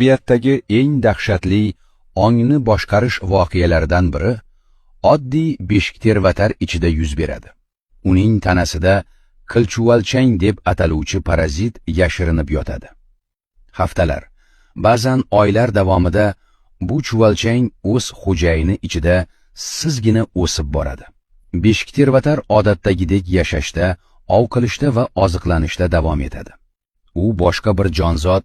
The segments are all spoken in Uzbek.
Tabiatdagi eng dahshatli ongni boshqarish voqealaridan biri oddiy beshiktervatar ichida yuz beradi. Uning tanasida qilchuvalchang deb ataluvchi parazit yashirinib yotadi. Haftalar, ba'zan oylar davomida bu chuvalchang o'z xo'jayini ichida sizgina o'sib boradi. Beshiktervatar odatdagidek yashashda, ov qilishda va oziqlanishda davom etadi. U boshqa bir jonzot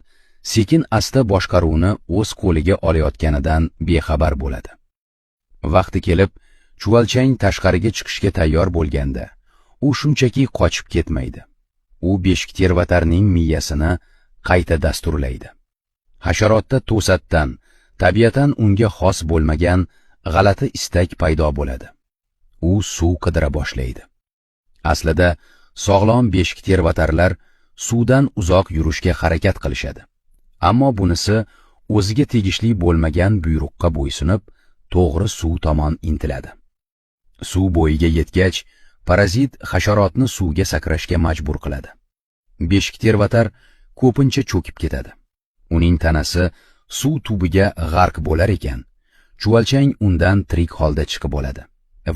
sekin-asta boshqaruvni o'z qo'liga olayotganidan bexabar bo'ladi. Vaqti kelib, chuvalchang tashqariga chiqishga tayyor bo'lganda, u shunchaki qochib ketmaydi. U beshiktervatarning miyasini qayta dasturlaydi. Hasharotda to'satdan, tabiatan unga xos bo'lmagan g'alati istak paydo bo'ladi. U suv qidira boshlaydi. Aslida sog'lom beshiktervatarlar suvdan uzoq yurishga harakat qilishadi. Ammo bunisi o'ziga tegishli bo'lmagan buyruqqa bo'ysunib, to'g'ri suv tomon intiladi. Suv bo'yiga yetgach, parazit hasharotni suvga sakrashga majbur qiladi. Beshiktervatar ko'pincha cho'kib ketadi. Uning tanasi suv tubiga g'arq bo'lar ekan, chuvalchang undan tirik holda chiqib oladi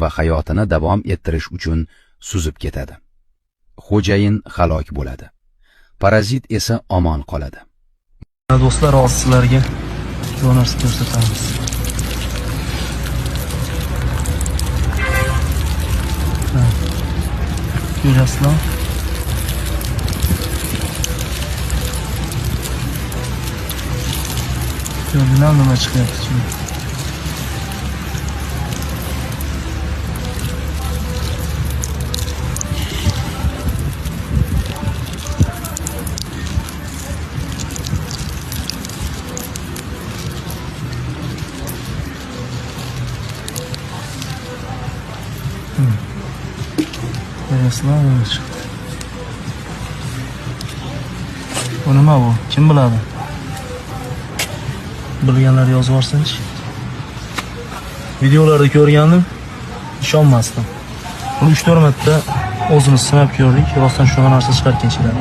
va hayotini davom ettirish uchun suzib ketadi. Xo'jayin halok bo'ladi. Parazit esa omon qoladi. Do'stlar, hozir sizlarga bu narsa ko'rsatamiz. Ko'rasizlar? Ko'rdinglar nima chiqyapti ichidan? Ko'rasizlar, nima chiqdi? Bu nima bu? Kim biladi? Bilganlar yozib yuborsinchi. Videolarda ko'rgandim, ishonmasdim. Uni 3-4 marta o'zimiz sinab ko'rdik, rostdan shunaqa narsa chiqarkan chiqadi.